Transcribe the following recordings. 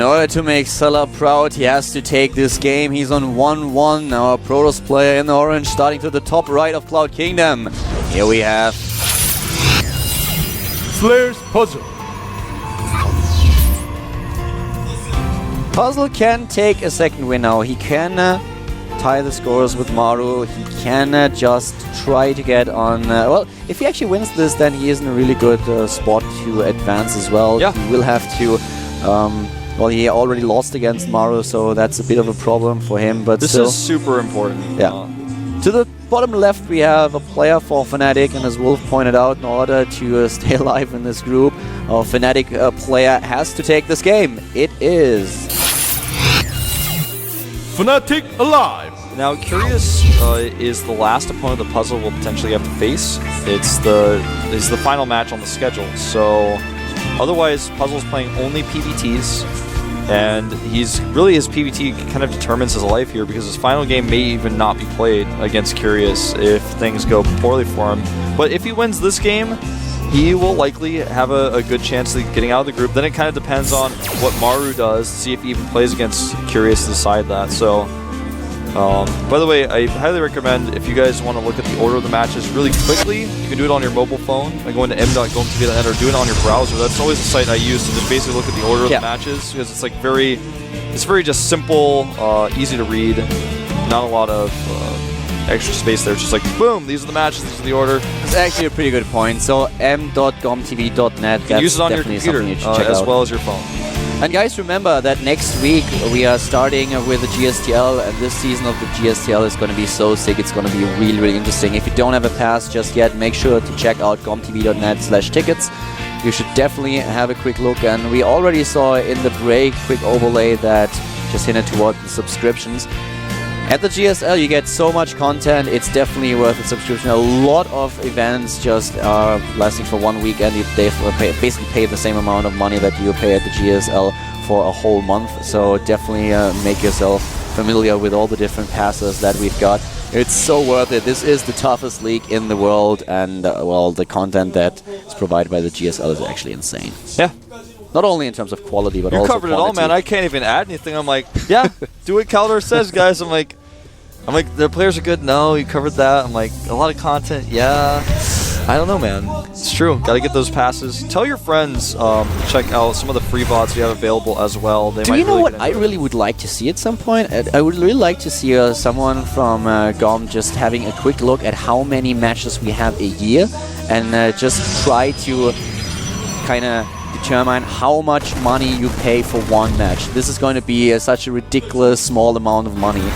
In order to make Salah proud, he has to take this game. He's on 1-1. Now a Protoss player in the orange starting to the top right of Cloud Kingdom. Here we have Slayer's Puzzle. Puzzle can take a second win now. He can tie the scores with Maru. He can just try to get on... well, if he actually wins this, then he is in a really good spot to advance as well. Yeah. He will have to... well, he already lost against Maru, so that's a bit of a problem for him. But this still, is super important. Yeah. To the bottom left, we have a player for Fnatic, and as Wolf pointed out, in order to stay alive in this group, a Fnatic player has to take this game. It is... Fnatic alive. Now, Curious is the last opponent the Puzzle will potentially have to face. It's the final match on the schedule. So, otherwise, Puzzle's playing only PvTs, and his PvT kind of determines his life here because his final game may even not be played against Curious if things go poorly for him. But if he wins this game, he will likely have a good chance of getting out of the group. Then it kind of depends on what Maru does to see if he even plays against Curious to decide that. So, by the way, I highly recommend if you guys want to look at the order of the matches really quickly, you can do it on your mobile phone by going to m.gomtv.net or do it on your browser. That's always the site I use to just basically look at the order of the matches because it's like very just simple, easy to read, not a lot of extra space there. It's just like, boom, these are the matches, these are the order. It's actually a pretty good point. So m.gomtv.net, you can use it on your computer as well as your phone. And guys, remember that next week we are starting with the GSTL, and this season of the GSTL is going to be so sick. It's going to be really, really interesting. If you don't have a pass just yet, make sure to check out gomtv.net/tickets. You should definitely have a quick look. And we already saw in the break, quick overlay that just hinted toward the subscriptions. At the GSL, you get so much content. It's definitely worth a subscription. A lot of events just are lasting for 1 week, and they basically pay the same amount of money that you pay at the GSL for a whole month. So definitely make yourself familiar with all the different passes that we've got. It's so worth it. This is the toughest league in the world, and well, the content that is provided by the GSL is actually insane. Yeah. Not only in terms of quality, but you also covered quantity. It all, man. I can't even add anything. I'm like, yeah, do what Caldor says, guys. I'm like, the players are good. No, you covered that. I'm like, a lot of content. Yeah. I don't know, man. It's true. Got to get those passes. Tell your friends to check out some of the free bots we have available as well. Do you know what I really would like to see at some point? I would really like to see someone from GOM just having a quick look at how many matches we have a year and just try to kind of determine how much money you pay for one match. This is going to be such a ridiculous small amount of money.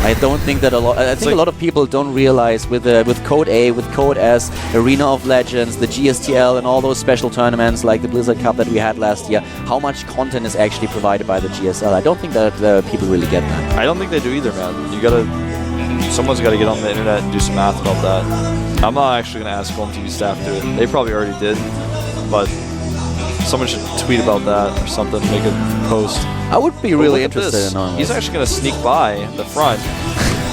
I don't think that I think a lot of people don't realize with Code A, with Code S, Arena of Legends, the GSTL, and all those special tournaments like the Blizzard Cup that we had last year, how much content is actually provided by the GSL. I don't think that people really get that. I don't think they do either, man. Someone's got to get on the internet and do some math about that. I'm not actually going to ask GOMTV staff to do it. They probably already did, but someone should tweet about that or something, make a post. I would be really interested in knowing. He's actually going to sneak by the front.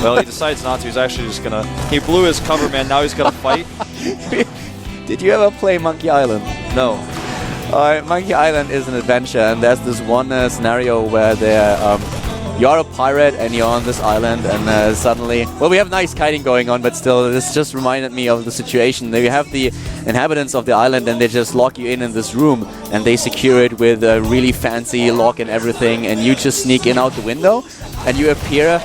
Well, he decides not to. He's actually just going to... He blew his cover, man. Now he's got to fight. Did you ever play Monkey Island? No. Monkey Island is an adventure, and there's this one scenario where you're a pirate and you're on this island, and suddenly... Well, we have nice kiting going on, but still, this just reminded me of the situation. You have the inhabitants of the island, and they just lock you in this room, and they secure it with a really fancy lock and everything, and you just sneak in out the window, and you appear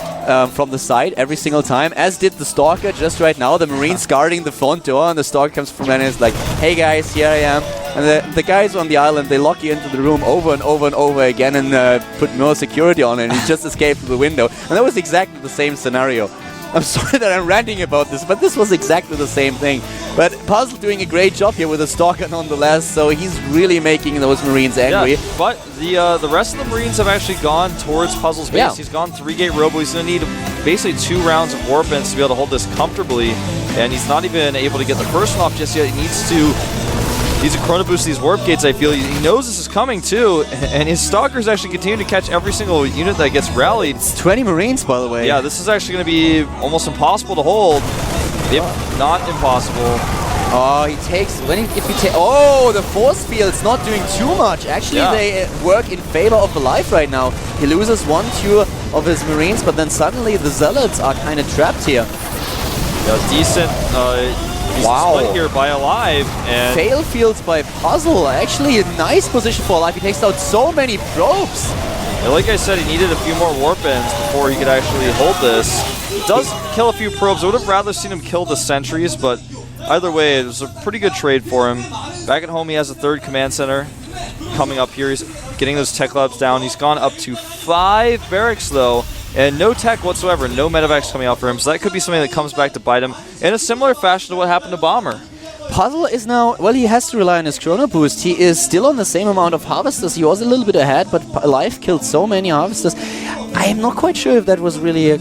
from the side every single time, as did the Stalker just right now. The Marine's guarding the front door, and the Stalker comes from and is like, hey guys, here I am. And the guys on the island, they lock you into the room over and over and over again and put more security on it, and you just escape through the window. And that was exactly the same scenario. I'm sorry that I'm ranting about this, but this was exactly the same thing. But Puzzle doing a great job here with the Stalker nonetheless, so he's really making those Marines angry. Yeah, but the rest of the Marines have actually gone towards Puzzle's base. Yeah. He's gone 3-gate robo. He's going to need basically 2 rounds of Warpins to be able to hold this comfortably, and he's not even able to get the first one off just yet. He needs to chrono boost these warp gates, I feel. He knows this is coming too, and his Stalkers actually continue to catch every single unit that gets rallied. It's 20 Marines, by the way. Yeah, this is actually going to be almost impossible to hold, if not impossible. Oh, he takes oh, the force field's not doing too much. Actually, they work in favor of Alive right now. He loses 1-2 of his Marines, but then suddenly the Zealots are kind of trapped here. Yeah, decent split here by Alive. And fail fields by Puzzle. Actually, a nice position for Alive. He takes out so many probes. Yeah, like I said, he needed a few more warp ends before he could actually hold this. He does kill a few probes. I would have rather seen him kill the sentries, but either way, it was a pretty good trade for him. Back at home, he has a third command center coming up here. He's getting those tech labs down. He's gone up to 5 barracks, though, and no tech whatsoever. No medevacs coming out for him, so that could be something that comes back to bite him in a similar fashion to what happened to Bomber. Puzzle is now, well, he has to rely on his Chrono Boost. He is still on the same amount of Harvesters. He was a little bit ahead, but Alive killed so many Harvesters. I am not quite sure if that was really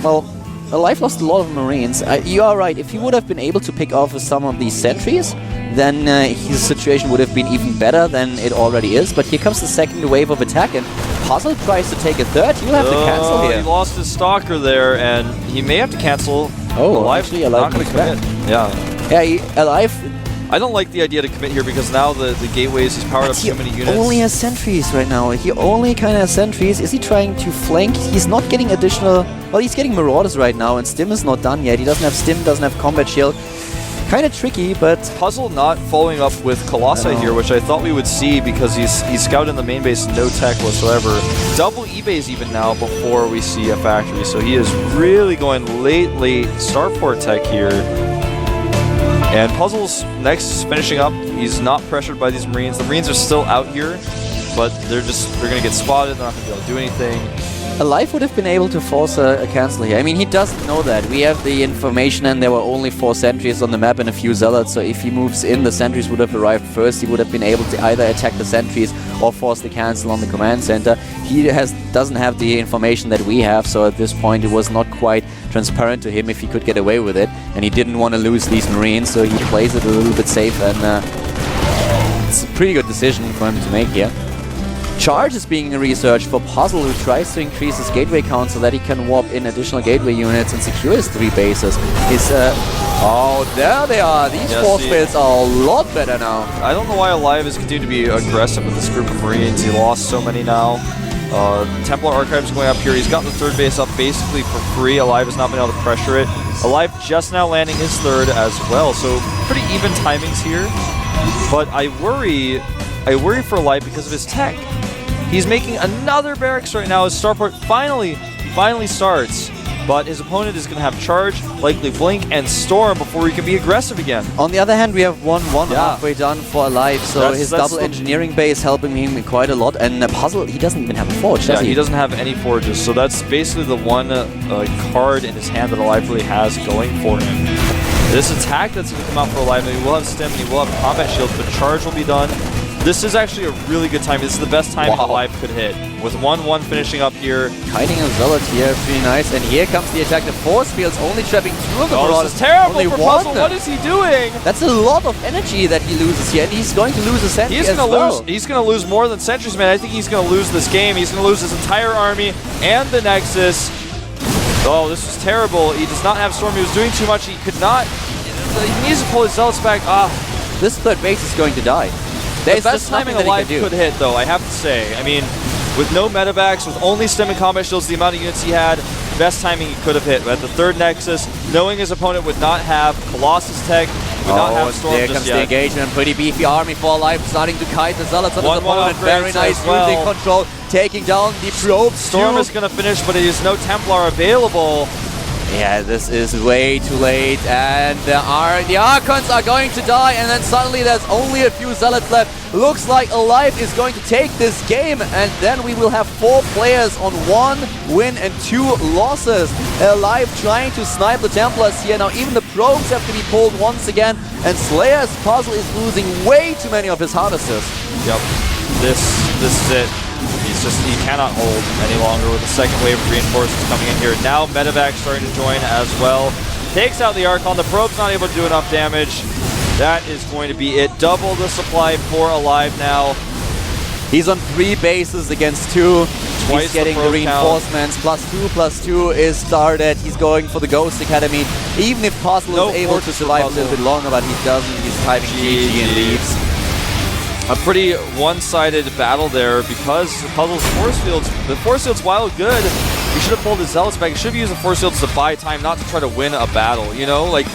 well, Alive lost a lot of Marines. You are right. If he would have been able to pick off some of these sentries, then his situation would have been even better than it already is. But here comes the second wave of attack, and Puzzle tries to take a third. He'll have to cancel here. He lost his Stalker there, and he may have to cancel. Oh, actually, Alive not going to commit. Yeah, Alive. I don't like the idea to commit here because now the gateways, he's powered up too many units. He only has sentries right now. He only kind of has sentries. Is he trying to flank? He's not getting additional... Well, he's getting Marauders right now, and Stim is not done yet. He doesn't have Stim, doesn't have Combat Shield. Kind of tricky, but... Puzzle not following up with Colossi here, which I thought we would see because he's scouted in the main base, no tech whatsoever. Double E-base even now before we see a factory, so he is really going late Starport tech here. And Puzzle's next finishing up. He's not pressured by these Marines. The Marines are still out here, but they're going to get spotted. They're not going to be able to do anything. Alive would have been able to force a cancel here. I mean, he doesn't know that. We have the information, and there were only 4 sentries on the map and a few Zealots, so if he moves in, the sentries would have arrived first. He would have been able to either attack the sentries or force the cancel on the command center. He doesn't have the information that we have, so at this point it was not quite transparent to him if he could get away with it, and he didn't want to lose these Marines, so he plays it a little bit safe, and it's a pretty good decision for him to make here. Charge is being researched for Puzzle, who tries to increase his gateway count so that he can warp in additional gateway units and secure his 3 bases. Oh, there they are. These force fields are a lot better now. I don't know why Alive is continuing to be aggressive with this group of Marines. He lost so many now. Templar Archives going up here. He's got the 3rd base up basically for free. Alive has not been able to pressure it. Alive just now landing his 3rd as well, so pretty even timings here. But I worry for Alive because of his tech. He's making another barracks right now as Starport finally starts. But his opponent is going to have Charge, likely Blink, and Storm before he can be aggressive again. On the other hand, we have 1-1 halfway done for Alive, so his double engineering base helping him quite a lot. And Puzzle, he doesn't even have a forge, does he? He doesn't have any forges, so that's basically the one card in his hand that Alive really has going for him. This attack that's going to come out for Alive, and he will have Stim, and he will have Combat Shields, but Charge will be done. This is actually a really good time. This is the best time Alive could hit. With 1-1 finishing up here. Kiting a Zealot here, pretty nice. And here comes the attack. The force field's only trapping 2 of the Marauders. This is terrible for Puzzle. What is he doing? That's a lot of energy that he loses here. And he's going to lose a sentry as well. He's going to lose more than sentries, man. I think he's going to lose this game. He's going to lose his entire army and the Nexus. Oh, this was terrible. He does not have Storm. He was doing too much. He could not. He needs to pull his Zealots back. This 3rd base is going to die. The best timing Alive could hit, though, I have to say. I mean, with no medevacs, with only Stim and Combat Shields, the amount of units he had, best timing he could have hit. But at the 3rd Nexus, knowing his opponent would not have Colossus tech, would not have Storm there comes the engagement. Pretty beefy army for Alive, starting to kite the Zealots on his opponent. Very nice using control, taking down the probes. Storm is going to finish, but there is no Templar available. Yeah, this is way too late, and the Archons are going to die, and then suddenly there's only a few Zealots left. Looks like Alive is going to take this game, and then we will have 4 players on 1 win and 2 losses. Alive trying to snipe the Templars here. Now even the probes have to be pulled once again, and Slayer's Puzzle is losing way too many of his Harvesters. Yep, this is it. He cannot hold any longer with the second wave of reinforcements coming in here. Now Medevac starting to join as well. Takes out the Archon. The probe's not able to do enough damage. That is going to be it. Double the supply for Alive now. He's on 3 bases against 2. Twice He's getting the pro reinforcements. +2/+2 is started. He's going for the Ghost Academy. Even if Puzzle No is able to fortress for survive a Puzzle. little bit longer, but he doesn't. He's typing GG and leaves. A pretty one-sided battle there because Puzzle's force fields, the force fields, while good, he should have pulled his Zealots back. He should have used the force fields to buy time, not to try to win a battle, you know? Like,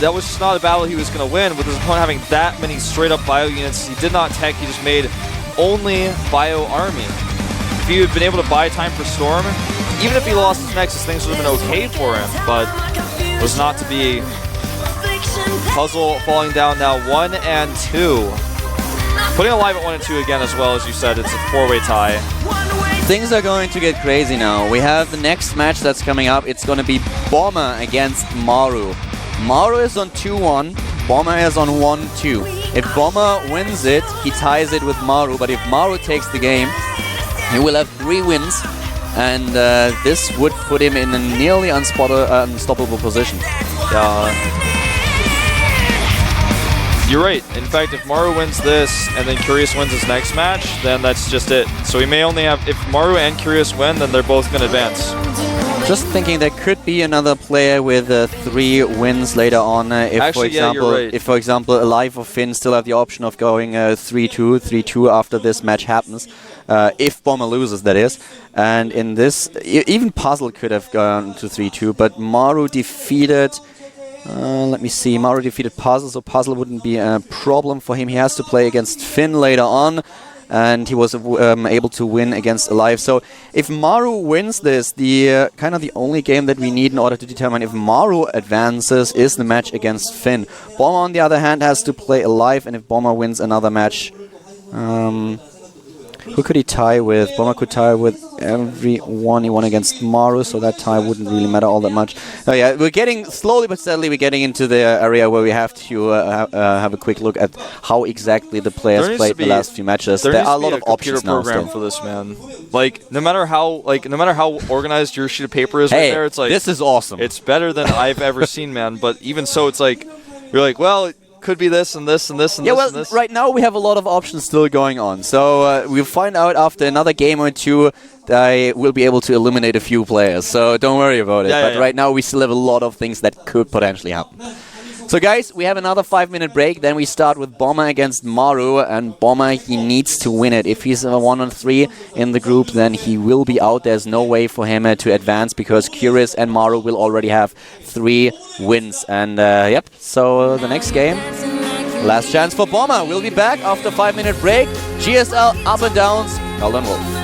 that was just not a battle he was going to win with his opponent having that many straight-up bio units. He did not tech, he just made only bio army. If he had been able to buy time for Storm, even if he lost his Nexus, things would have been okay for him, but it was not to be. Puzzle falling down now 1 and 2. Putting alive at 1 and 2 again as well, as you said, it's a 4-way tie. Things are going to get crazy now. We have the next match that's coming up. It's going to be Bomber against Maru. Maru is on 2-1, Bomber is on 1-2. If Bomber wins it, he ties it with Maru, but if Maru takes the game, he will have 3 wins, and this would put him in a nearly unstoppable position. You're right. In fact, if Maru wins this and then Curious wins his next match, then that's just it. So we may only have, if Maru and Curious win, then they're both going to advance. Just thinking there could be another player with 3 wins later on. If, Actually, you're right. If, for example, Alive or Finn still have the option of going 3-2, 3-2 after this match happens. If Bomber loses, that is. And in this, even Puzzle could have gone to 3-2, but Maru defeated... let me see, Maru defeated Puzzle, so Puzzle wouldn't be a problem for him. He has to play against Finn later on, and he was able to win against Alive. So if Maru wins this, the kind of the only game that we need in order to determine if Maru advances is the match against Finn. Bomber, on the other hand, has to play Alive, and if Bomber wins another match... who could he tie with? Bomber could tie with everyone. He won against Maru, so that tie wouldn't really matter all that much. Oh yeah, we're getting, slowly but steadily, we're getting into the area where we have to have a quick look at how exactly the players played the last few matches. There are a lot of options now still. For this, man. Like, no matter how organized your sheet of paper is right there, it's like... this is awesome. It's better than I've ever seen, man. But even so, it's like, you're like, well... could be this and this and this and this and this. Right now we have a lot of options still going on. So we'll find out after another game or two that I will be able to eliminate a few players. So don't worry about it. But right now we still have a lot of things that could potentially happen. So guys, we have another 5-minute break. Then we start with Bomber against Maru. And Bomber, he needs to win it. If he's a 1-3 in the group, then he will be out. There's no way for him to advance because Curious and Maru will already have 3 wins. And yep, so the next game, last chance for Bomber. We'll be back after 5-minute break. GSL up and downs. Golden Wolf.